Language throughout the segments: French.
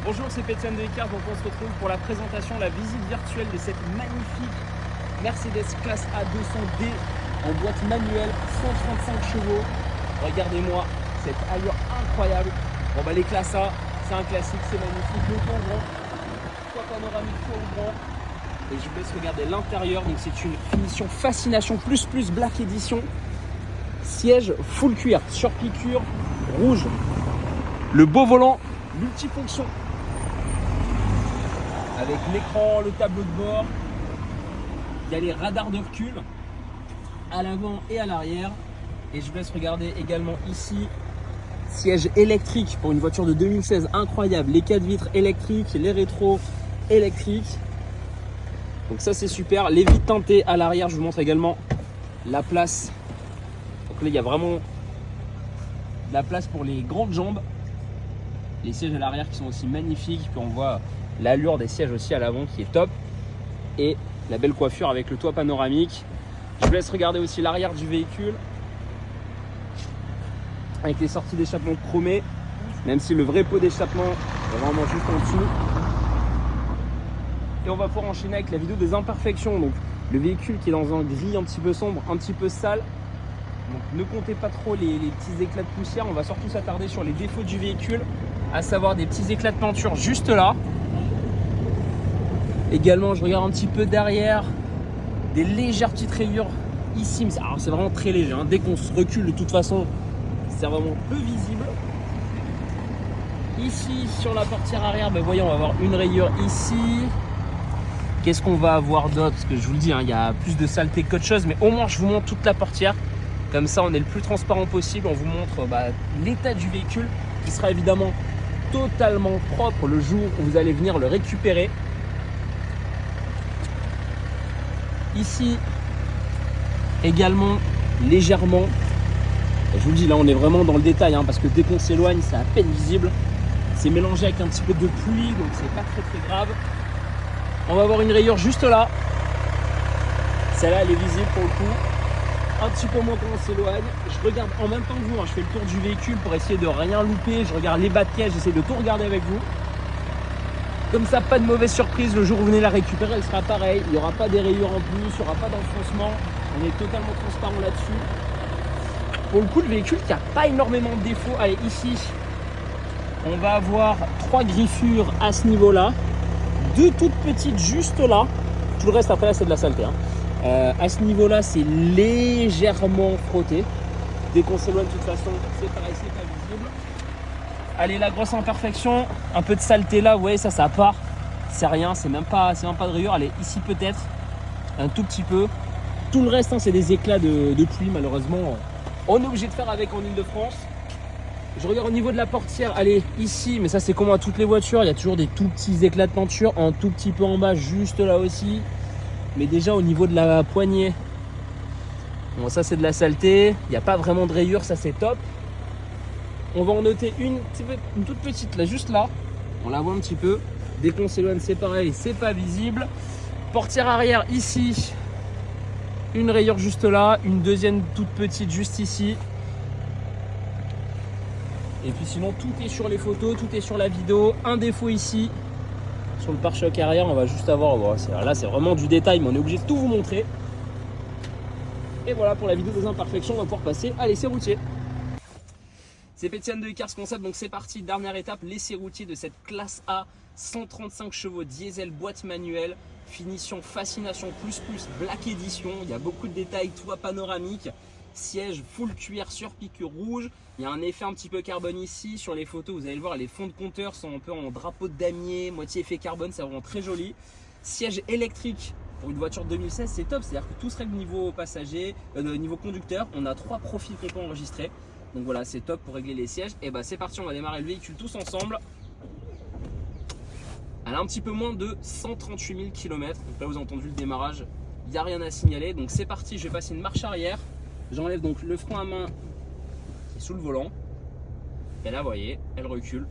Bonjour, c'est Pétienne de Icars, donc on se retrouve pour la présentation, la visite virtuelle de cette magnifique Mercedes classe A 200D en boîte manuelle, 135 chevaux. Regardez-moi cette allure incroyable. Bon bah les classes A, c'est un classique, c'est magnifique, le toit grand, toit panoramique, toit ouvrant. Et je vous laisse regarder l'intérieur, donc c'est une finition Fascination plus Black Edition. Siège full cuir, sur piqûre, rouge. Le beau volant multifonction. Avec l'écran, le tableau de bord. Il y a les radars de recul à l'avant et à l'arrière. Et je vous laisse regarder également ici. Siège électrique pour une voiture de 2016 incroyable. Les 4 vitres électriques, les rétros électriques. Donc ça c'est super. Les vitres teintées à l'arrière, je vous montre également la place. Donc là il y a vraiment de la place pour les grandes jambes. Les sièges à l'arrière qui sont aussi magnifiques. Puis on voit l'allure des sièges aussi à l'avant qui est top. Et la belle coiffure avec le toit panoramique. Je vous laisse regarder aussi l'arrière du véhicule. Avec les sorties d'échappement chromées. Même si le vrai pot d'échappement est vraiment juste en dessous. Et on va pouvoir enchaîner avec la vidéo des imperfections. Donc le véhicule qui est dans un gris un petit peu sombre, un petit peu sale. Donc ne comptez pas trop les petits éclats de poussière. On va surtout s'attarder sur les défauts du véhicule, à savoir des petits éclats de peinture juste là. Également, je regarde un petit peu derrière, des légères petites rayures ici. Mais alors c'est vraiment très léger, hein. Dès qu'on se recule, de toute façon, c'est vraiment peu visible. Ici, sur la portière arrière, ben voyez, on va avoir une rayure ici. Qu'est-ce qu'on va avoir d'autre? Parce que je vous le dis, hein, il y a plus de saleté qu'autre chose, mais au moins je vous montre toute la portière. Comme ça, on est le plus transparent possible. On vous montre l'état du véhicule qui sera évidemment totalement propre le jour où vous allez venir le récupérer. Ici, également légèrement. Je vous le dis, là, on est vraiment dans le détail, hein, parce que dès qu'on s'éloigne, c'est à peine visible. C'est mélangé avec un petit peu de pluie, donc c'est pas très grave. On va avoir une rayure juste là. Celle-là, elle est visible pour le coup. Un petit peu moins quand on s'éloigne. Je regarde en même temps que vous, hein, je fais le tour du véhicule pour essayer de rien louper. Je regarde les bas de piège, j'essaie de tout regarder avec vous. Comme ça, pas de mauvaise surprise. Le jour où vous venez la récupérer, elle sera pareille. Il n'y aura pas des rayures en plus, il n'y aura pas d'enfoncement. On est totalement transparent là-dessus. Pour le coup, le véhicule qui n'a pas énormément de défauts. Allez, ici, on va avoir 3 griffures à ce niveau-là. 2 toutes petites juste là. Tout le reste après là c'est de la saleté, hein. À ce niveau là c'est légèrement frotté. Dès qu'on s'éloigne de toute façon c'est pareil, c'est pas visible. Allez, la grosse imperfection, un peu de saleté là, vous voyez ça part. C'est rien, c'est même pas de rayure. Allez, ici peut-être un tout petit peu. Tout le reste, hein, c'est des éclats de pluie malheureusement. On est obligé de faire avec en Ile-de-France. Je regarde au niveau de la portière, allez ici, mais ça c'est comme à toutes les voitures, il y a toujours des tout petits éclats de peinture, un tout petit peu en bas, juste là aussi. Mais déjà au niveau de la poignée, bon ça c'est de la saleté, il n'y a pas vraiment de rayures, ça c'est top. On va en noter une toute petite là, juste là, on la voit un petit peu. Dès qu'on s'éloigne c'est pareil, c'est pas visible. Portière arrière ici, une rayure juste là, une deuxième toute petite juste ici. Et puis sinon tout est sur les photos, tout est sur la vidéo. Un défaut ici, sur le pare-choc arrière, on va juste avoir, là c'est vraiment du détail, mais on est obligé de tout vous montrer. Et voilà pour la vidéo des imperfections, on va pouvoir passer à l'essai routier. C'est Pétienne de Icars Concept, donc c'est parti, dernière étape, l'essai routier de cette classe A, 135 chevaux diesel, boîte manuelle, finition Fascination plus Black Edition. Il y a beaucoup de détails, toit panoramique. Siège full cuir sur piqûre rouge. Il y a un effet un petit peu carbone ici. Sur les photos, vous allez le voir, les fonds de compteur sont un peu en drapeau de damier, moitié effet carbone, c'est vraiment très joli. Siège électrique pour une voiture 2016, c'est top. C'est-à-dire que tout serait niveau passager, niveau conducteur. On a 3 profils qu'on peut enregistrer. Donc voilà, c'est top pour régler les sièges. Et bah c'est parti, on va démarrer le véhicule tous ensemble. Elle a un petit peu moins de 138 000 km. Donc là, vous avez entendu le démarrage, il n'y a rien à signaler. Donc c'est parti, je vais passer une marche arrière. J'enlève donc le frein à main qui est sous le volant. Et là, vous voyez, elle recule.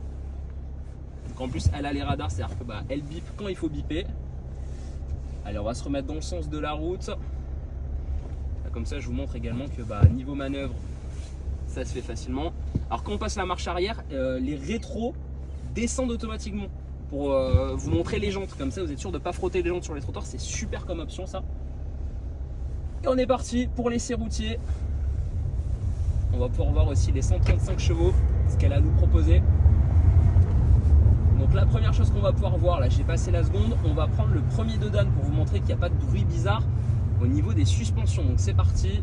Donc en plus, elle a les radars, c'est-à-dire que elle bip quand il faut biper. Allez, on va se remettre dans le sens de la route. Là, comme ça, je vous montre également que niveau manœuvre, ça se fait facilement. Alors quand on passe la marche arrière, les rétros descendent automatiquement. pour vous montrer les jantes. Comme ça, vous êtes sûr de ne pas frotter les jantes sur les trottoirs. C'est super comme option, ça. Et on est parti pour l'essai routier. On va pouvoir voir aussi les 135 chevaux, ce qu'elle a à nous proposer. Donc la première chose qu'on va pouvoir voir, là j'ai passé la seconde, on va prendre le premier Dodan pour vous montrer qu'il n'y a pas de bruit bizarre au niveau des suspensions. Donc c'est parti.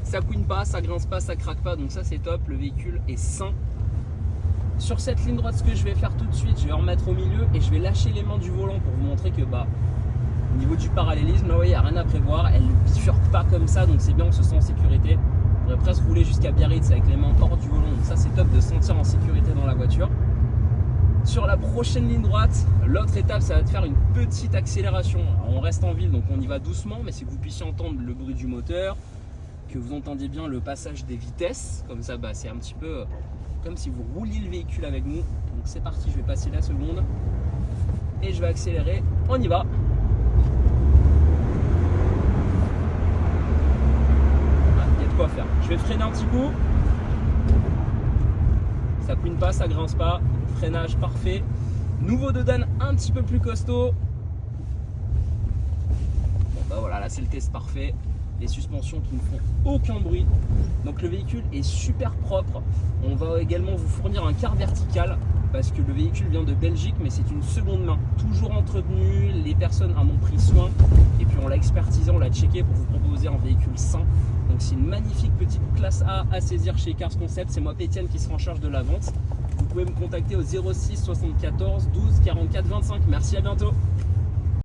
Ça couine pas, ça grince pas, ça craque pas, donc ça c'est top, le véhicule est sain. Sur cette ligne droite, ce que je vais faire tout de suite, je vais remettre au milieu et je vais lâcher les mains du volant pour vous montrer que au niveau du parallélisme, là, il n'y a rien à prévoir, elle ne bifurque pas comme ça, donc c'est bien, on se sent en sécurité. On pourrait presque rouler jusqu'à Biarritz avec les mains hors du volant, donc ça c'est top de se sentir en sécurité dans la voiture. Sur la prochaine ligne droite, l'autre étape, ça va te faire une petite accélération. Alors, on reste en ville, donc on y va doucement, mais c'est que vous puissiez entendre le bruit du moteur, que vous entendiez bien le passage des vitesses, comme ça c'est un petit peu comme si vous rouliez le véhicule avec nous. Donc c'est parti, je vais passer la seconde et je vais accélérer, on y va. Quoi faire. Je vais freiner un petit coup. Ça couine pas, ça grince pas. Freinage parfait. Nouveau Dodan un petit peu plus costaud. Bon bah voilà, là c'est le test parfait. Les suspensions qui ne font aucun bruit. Donc le véhicule est super propre. On va également vous fournir un quart vertical parce que le véhicule vient de Belgique, mais c'est une seconde main, toujours entretenu. Les personnes en ont pris soin et puis on l'a expertisé, on l'a checké pour vous proposer un véhicule sain. Donc c'est une magnifique petite classe A à saisir chez Cars Concept. C'est moi Pétienne qui sera en charge de la vente. Vous pouvez me contacter au 06 74 12 44 25. Merci, à bientôt.